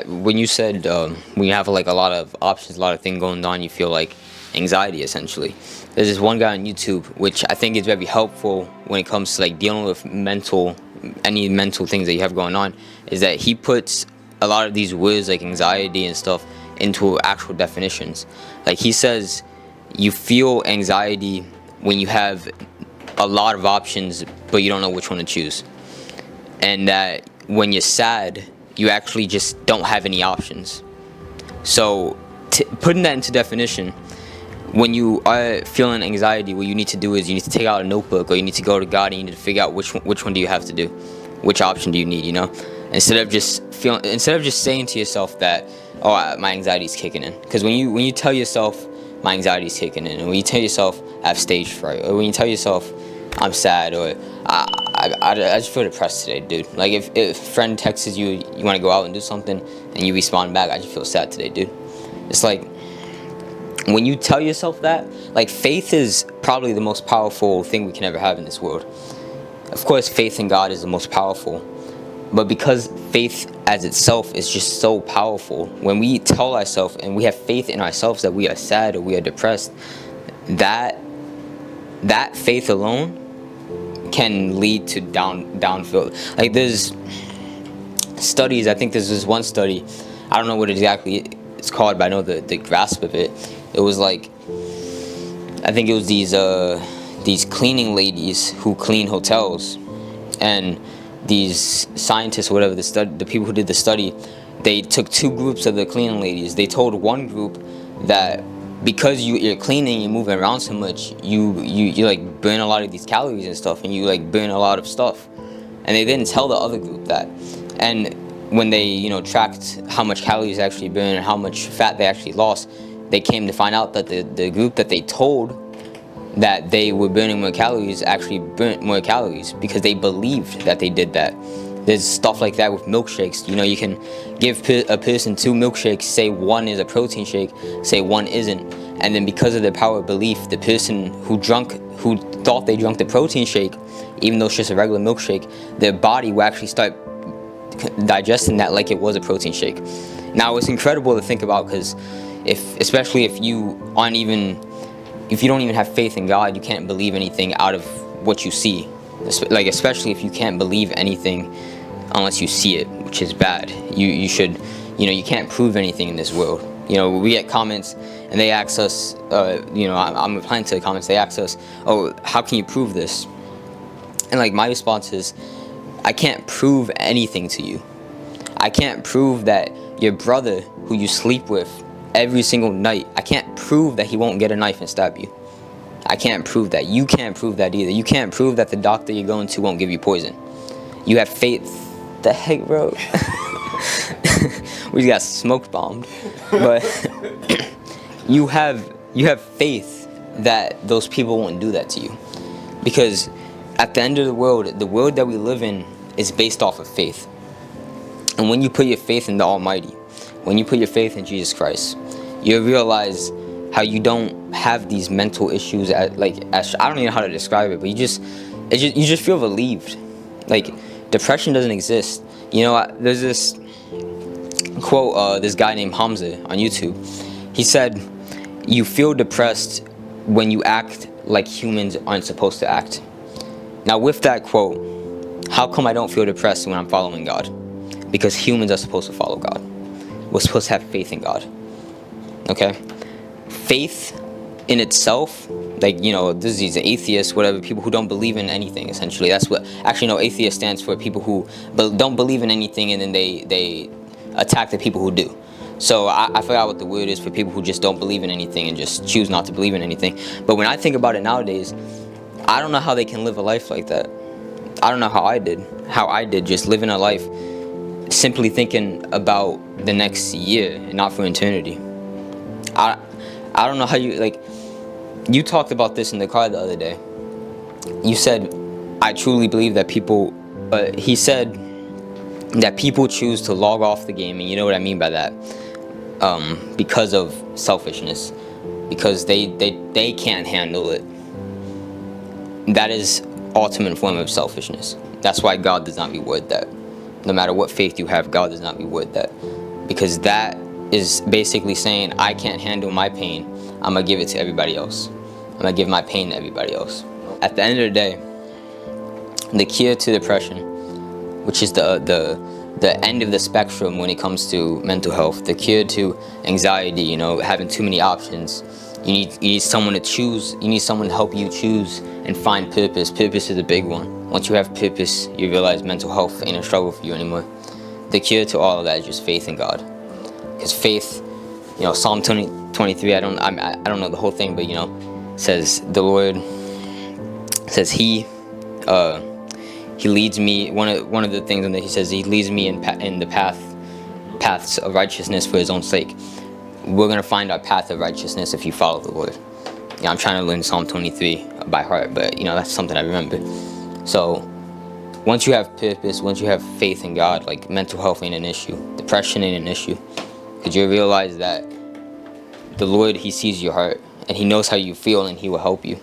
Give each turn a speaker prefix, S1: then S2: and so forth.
S1: when you said when you have like a lot of options, a lot of things going on, you feel like anxiety essentially. There's this one guy on YouTube which I think is very helpful when it comes to like dealing with any mental things that you have going on, is that he puts a lot of these words like anxiety and stuff into actual definitions. Like he says, you feel anxiety when you have a lot of options but you don't know which one to choose, and that when you're sad you actually just don't have any options. So putting that into definition, when you are feeling anxiety, what you need to do is you need to take out a notebook, or you need to go to God and you need to figure out which one do you have to do, which option do you need, instead of just saying to yourself that, oh, my anxiety is kicking in. Because when you tell yourself my anxiety is kicking in, and when you tell yourself I have stage fright, or when you tell yourself I'm sad, or I just feel depressed today, dude. Like if a friend texts you want to go out and do something, and you respond back, I just feel sad today, dude. It's like, when you tell yourself that, like, faith is probably the most powerful thing we can ever have in this world. Of course, faith in God is the most powerful, but because faith as itself is just so powerful, when we tell ourselves and we have faith in ourselves that we are sad or we are depressed, that faith alone can lead to downfall. Like, there's studies, I think there's this one study, I don't know what exactly it's called, but I know the grasp of it. It was like, I think it was these cleaning ladies who clean hotels, and these scientists or whatever, the people who did the study, they took two groups of the cleaning ladies. They told one group that because you're cleaning, you're moving around so much, you like burn a lot of these calories and stuff, and you like burn a lot of stuff. And they didn't tell the other group that. And when they tracked how much calories they actually burned and how much fat they actually lost, they came to find out that the group that they told that they were burning more calories actually burnt more calories because they believed that they did that. There's stuff like that with milkshakes. You can give a person two milkshakes, say one is a protein shake, say one isn't, and then because of their power of belief, the person who thought they drank the protein shake, even though it's just a regular milkshake, their body will actually start digesting that like it was a protein shake. Now, it's incredible to think about, because especially if you don't even have faith in God, you can't believe anything out of what you see. Like, especially if you can't believe anything unless you see it, which is bad. You can't prove anything in this world. We get comments and they ask us, I'm replying to the comments, they ask us, oh, how can you prove this? And like, my response is, I can't prove anything to you. I can't prove that your brother who you sleep with every single night, I can't prove that he won't get a knife and stab you. I can't prove that. You can't prove that either. You can't prove that the doctor you're going to won't give you poison. You have faith. The heck, bro? We just got smoke bombed. But you have faith that those people won't do that to you. Because at the end of the world that we live in is based off of faith. And when you put your faith in the Almighty, when you put your faith in Jesus Christ, you realize how you don't have these mental issues. I don't even know how to describe it, but you just feel relieved. Like, depression doesn't exist. There's this quote, this guy named Hamza on YouTube. He said, "You feel depressed when you act like humans aren't supposed to act." Now, with that quote, how come I don't feel depressed when I'm following God? Because humans are supposed to follow God. We're supposed to have faith in God. Okay? Faith in itself, there's these atheists, whatever, people who don't believe in anything, essentially. That's what, actually, no, atheist stands for people who don't believe in anything, and then they attack the people who do. So I forgot what the word is for people who just don't believe in anything and just choose not to believe in anything. But when I think about it nowadays, I don't know how they can live a life like that. I don't know how I did, just living a life simply thinking about the next year and not for eternity. I don't know how you talked about this in the car the other day. You said, I truly believe that he said that people choose to log off the game, and you know what I mean by that, because of selfishness, because they can't handle it. That is ultimate form of selfishness. That's why God does not reward that. No matter what faith you have, God does not reward that. because that is basically saying, I can't handle my pain, I'm gonna give it to everybody else. I'm gonna give my pain to everybody else. At the end of the day, the cure to depression, which is the end of the spectrum when it comes to mental health, the cure to anxiety, having too many options, you need someone to choose. You need someone to help you choose and find purpose. Purpose is a big one. Once you have purpose, you realize mental health ain't a struggle for you anymore. The cure to all of that is just faith in God. Because faith, Psalm 23, I don't know the whole thing, but says the Lord says He leads me. One of the things that He says, He leads me in the paths of righteousness for His own sake. We're gonna find our path of righteousness if you follow the Lord. I'm trying to learn Psalm 23 by heart, but that's something I remember. So once you have purpose, once you have faith in God, like, mental health ain't an issue, depression ain't an issue, because you realize that the Lord, He sees your heart and He knows how you feel and He will help you.